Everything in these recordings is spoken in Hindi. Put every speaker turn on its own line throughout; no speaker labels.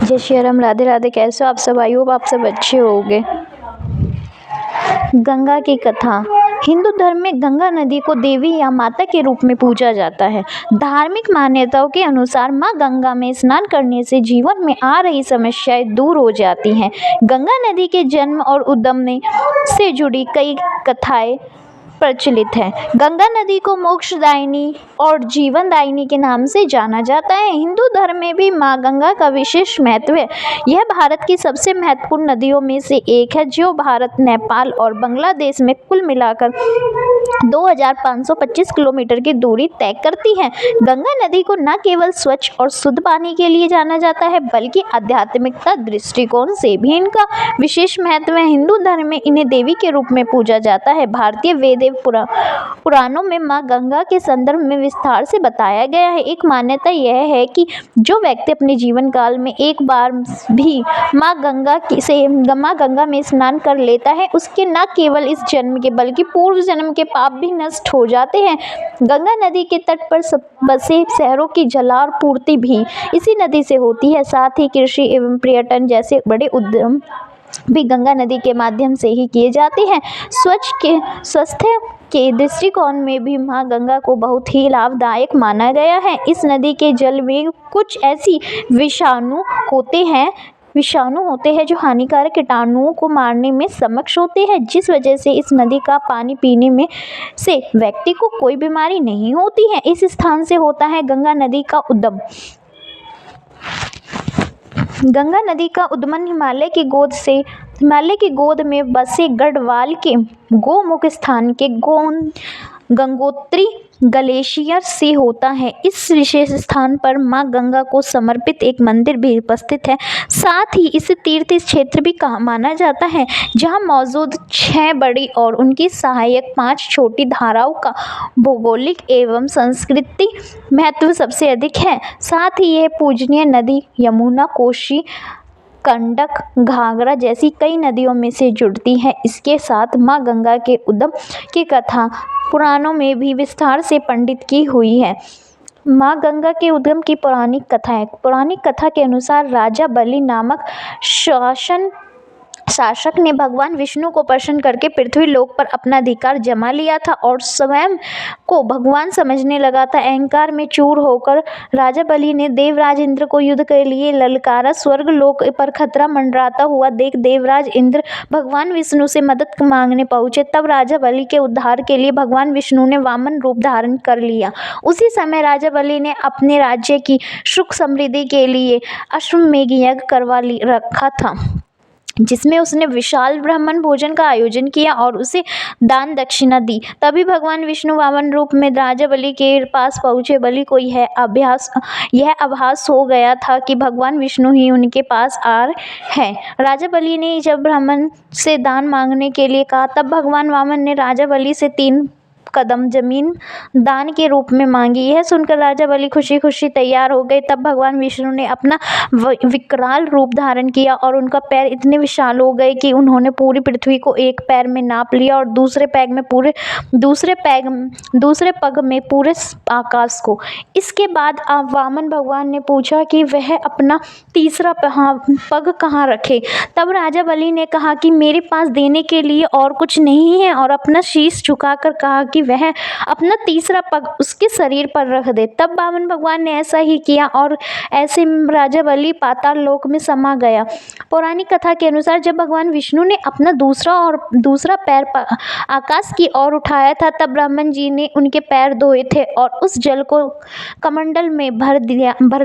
जय श्री राम। राधे राधे। कैसे हो आप सब? आई होप आप सब अच्छे होंगे। गंगा की कथा। हिंदू धर्म में गंगा नदी को देवी या माता के रूप में पूजा जाता है। धार्मिक मान्यताओं के अनुसार मां गंगा में स्नान करने से जीवन में आ रही समस्याएं दूर हो जाती हैं। गंगा नदी के जन्म और उद्गम से जुड़ी कई कथाएं प्रचलित है। गंगा नदी को मोक्षदायिनी और जीवनदायिनी के नाम से जाना जाता है। हिंदू धर्म में भी मां गंगा का विशेष महत्व है। यह भारत की सबसे महत्वपूर्ण नदियों में से एक है, जो भारत, नेपाल और बांग्लादेश में कुल मिलाकर 2525 किलोमीटर की दूरी तय करती है। गंगा नदी को न केवल स्वच्छ और शुद्ध पानी के लिए जाना जाता है, बल्कि आध्यात्मिकता दृष्टिकोण से भी इनका विशेष महत्व है। हिंदू धर्म में इन्हें देवी के रूप में पूजा जाता है। भारतीय वेद पुराणों में मां गंगा के संदर्भ में विस्तार से बताया गया है। एक मान्यता यह है कि जो व्यक्ति अपने जीवन काल में एक बार भी मां गंगा में स्नान कर लेता है, उसके न केवल इस जन्म के बल्कि पूर्व जन्म के पाप भी नष्ट हो जाते हैं। गंगा नदी के तट पर बसे शहरों की जलापूर्ति भी इसी नदी से होती है। साथ ही कृषि एवं पर्यटन जैसे बड़े उद्यम भी गंगा नदी के माध्यम से ही किए जाते हैं। स्वास्थ्य के दृष्टिकोण में भी मां गंगा को बहुत ही लाभदायक माना गया है। इस नदी के जल में कुछ ऐसी विषाणु होते हैं जो हानिकारक कीटाणुओं को मारने में सक्षम होते हैं, जिस वजह से इस नदी का पानी पीने में से व्यक्ति को कोई बीमारी नहीं होती है। इस स्थान से होता है गंगा नदी का उद्गम। गंगा नदी का उद्गम हिमालय की गोद में बसे गढ़वाल के गोमुख स्थान के गंगोत्री ग्लेशियर से होता है। इस विशेष स्थान पर मां गंगा को समर्पित एक मंदिर भी उपस्थित है। साथ ही इसे तीर्थ क्षेत्र भी माना जाता है, जहां मौजूद 6 बड़ी और उनकी सहायक 5 छोटी धाराओं का भौगोलिक एवं सांस्कृतिक महत्व सबसे अधिक है। साथ ही यह पूजनीय नदी यमुना, कोसी, गंडक, घाघरा जैसी कई नदियों में से जुड़ती है। इसके साथ मां गंगा के उद्गम की कथा पुराणों में भी विस्तार से पंडित की हुई है। मां गंगा के उद्गम की पौराणिक कथा है। पौराणिक कथा के अनुसार राजा बलि नामक शासक ने भगवान विष्णु को प्रसन्न करके पृथ्वी लोक पर अपना अधिकार जमा लिया था और स्वयं को भगवान समझने लगा था। अहंकार में चूर होकर राजा बलि ने देवराज इंद्र को युद्ध के लिए ललकारा। स्वर्ग लोक पर खतरा मंडराता हुआ देख देवराज इंद्र भगवान विष्णु से मदद मांगने पहुंचे। तब राजा बलि के उद्धार के लिए भगवान विष्णु ने वामन रूप धारण कर लिया। उसी समय राजा बलि ने अपने राज्य की सुख समृद्धि के लिए अश्वमेध यज्ञ करवा रखा था, जिसमें उसने विशाल ब्राह्मण भोजन का आयोजन किया और उसे दान दक्षिणा दी। तभी भगवान विष्णु वामन रूप में राजा बलि के पास पहुंचे। बलि को यह आभास हो गया था कि भगवान विष्णु ही उनके पास आ रहे हैं। राजा बलि ने जब ब्राह्मण से दान मांगने के लिए कहा, तब भगवान वामन ने राजा बलि से 3 कदम जमीन दान के रूप में मांगी। यह सुनकर राजा बलि खुशी खुशी तैयार हो गए। तब भगवान विष्णु ने अपना विकराल रूप धारण किया और उनका पैर इतने विशाल हो गए कि उन्होंने पूरी पृथ्वी को एक पैर में नाप लिया और दूसरे पग में पूरे आकाश को। इसके बाद वामन भगवान ने पूछा कि वह अपना तीसरा पग कहाँ रखे। तब राजा बलि ने कहा कि मेरे पास देने के लिए और कुछ नहीं है, और अपना शीश झुकाकर कहा कि वह अपना तीसरा पग उसके शरीर पर रख दे। तब वामन भगवान ने ऐसा ही किया और ऐसे राजा बलि पाताल लोक में समा गया। पौराणिक कथा के अनुसार जब भगवान विष्णु ने अपना दूसरा पैर आकाश की ओर उठाया था, तब ब्रह्मन जी ने उनके पैर धोए थे और उस जल को कमंडल में भर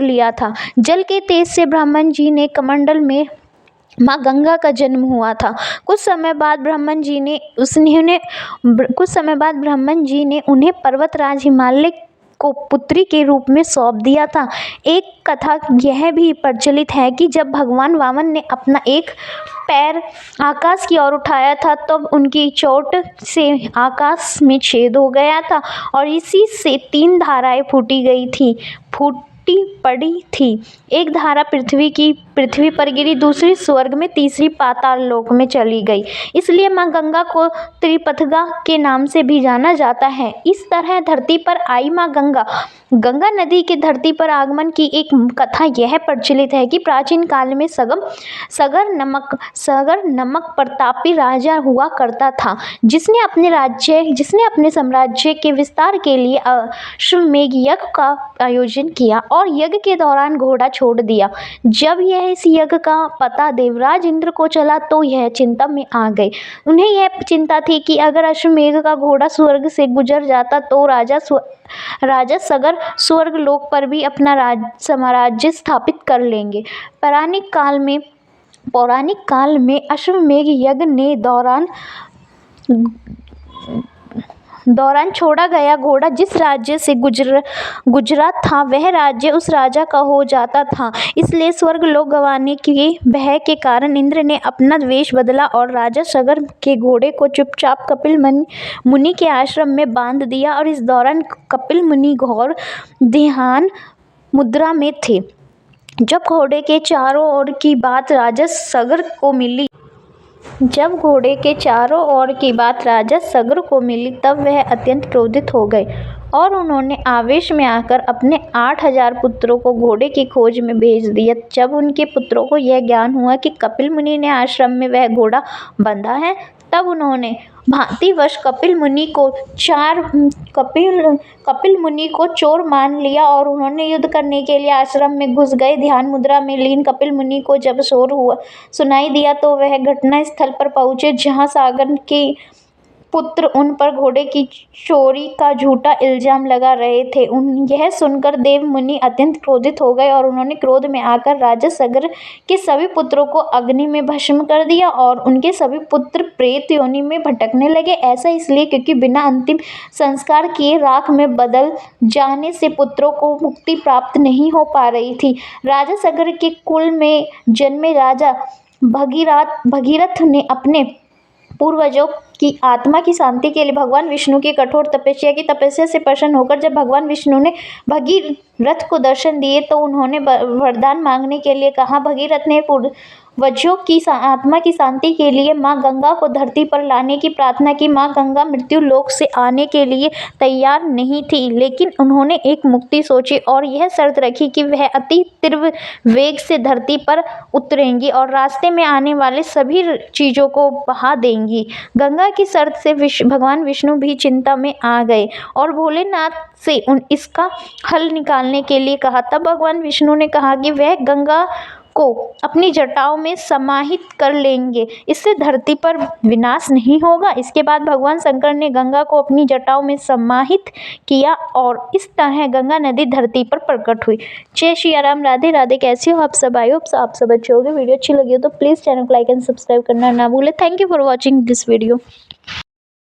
लिया था। जल के तेज से ब्रह्मन जी ने कमंडल में मां गंगा का जन्म हुआ था। कुछ समय बाद ब्रह्मन जी ने उन्हें पर्वतराज हिमालय को पुत्री के रूप में सौंप दिया था। एक कथा यह भी प्रचलित है कि जब भगवान वामन ने अपना एक पैर आकाश की ओर उठाया था, तब उनकी चोट से आकाश में छेद हो गया था और इसी से 3 धाराएं फूटी पड़ी थी। एक धारा पृथ्वी की पृथ्वी पर गिरी, दूसरी स्वर्ग में, तीसरी पाताल लोक में चली गई। इसलिए माँ गंगा को त्रिपथगा के नाम से भी जाना जाता है। इस तरह धरती पर आई माँ गंगा। गंगा नदी के धरती पर आगमन की एक कथा यह प्रचलित है कि प्राचीन काल में सगर नमक प्रतापी राजा हुआ करता था, जिसने अपने साम्राज्य के विस्तार के लिए अश्वमेध यज्ञ का आयोजन किया और यज्ञ के दौरान घोड़ा छोड़ दिया। जब यह इस यज्ञ का पता देवराज इंद्र को चला तो यह चिंता में आ गए। उन्हें यह चिंता थी कि अगर अश्वमेध का घोड़ा स्वर्ग से गुजर जाता तो राजा सगर स्वर्ग लोक पर भी अपना साम्राज्य स्थापित कर लेंगे। पौराणिक काल में अश्वमेध यज्ञ ने दौरान छोड़ा गया घोड़ा जिस राज्य से गुजरा था वह राज्य उस राजा का हो जाता था। इसलिए स्वर्ग लोक गंवाने के भय के कारण इंद्र ने अपना वेश बदला और राजा सगर के घोड़े को चुपचाप कपिल मुनि के आश्रम में बांध दिया। और इस दौरान कपिल मुनि घोर ध्यान मुद्रा में थे। जब घोड़े के चारों ओर की बात राजा सगर को मिली तब वह अत्यंत क्रोधित हो गए और उन्होंने आवेश में आकर अपने 8000 पुत्रों को घोड़े की खोज में भेज दिया। जब उनके पुत्रों को यह ज्ञान हुआ कि कपिल मुनि ने आश्रम में वह घोड़ा बंधा है, तब उन्होंने भांतिवश कपिल मुनि को चोर मान लिया और उन्होंने युद्ध करने के लिए आश्रम में घुस गए। ध्यान मुद्रा में लीन कपिल मुनि को जब शोर सुनाई दिया तो वह घटना स्थल पर पहुंचे जहां सागर के पुत्र उन पर घोड़े की चोरी का झूठा इल्जाम लगा रहे थे। यह सुनकर देव मुनि अत्यंत क्रोधित हो गए और उन्होंने क्रोध में आकर राजा सगर के सभी पुत्रों को अग्नि में भस्म कर दिया और उनके सभी पुत्र प्रेत योनि में भटकने लगे। ऐसा इसलिए क्योंकि बिना अंतिम संस्कार किए राख में बदल जाने से पुत्रों को मुक्ति प्राप्त नहीं हो पा रही थी। राजा सगर के कुल में जन्मे राजा भगीरथ ने अपने पूर्वजों की आत्मा की शांति के लिए भगवान विष्णु की कठोर तपस्या की। तपस्या से प्रसन्न होकर जब भगवान विष्णु ने भगीरथ को दर्शन दिए तो उन्होंने वरदान मांगने के लिए कहा। भगीरथ ने पूर्वजों की आत्मा की शांति के लिए माँ गंगा को धरती पर लाने की प्रार्थना की। माँ गंगा मृत्यु लोक से आने के लिए तैयार नहीं थी, लेकिन उन्होंने एक मुक्ति सोची और यह शर्त रखी कि वह अति तीव्र वेग से धरती पर उतरेंगी और रास्ते में आने वाले सभी चीजों को बहा देंगी। गंगा की शर्त से भगवान विष्णु भी चिंता में आ गए और भोलेनाथ से इसका हल निकालने के लिए कहा। तब भगवान विष्णु ने कहा कि वह गंगा को अपनी जटाओं में समाहित कर लेंगे, इससे धरती पर विनाश नहीं होगा। इसके बाद भगवान शंकर ने गंगा को अपनी जटाओं में समाहित किया और इस तरह गंगा नदी धरती पर प्रकट हुई। जय श्री राम, राधे राधे। कैसे हो आप सब? आई होप आप सब अच्छे होंगे। वीडियो अच्छी लगी हो तो प्लीज़ चैनल को लाइक एंड सब्सक्राइब करना ना भूलें। Thank you for watching this video.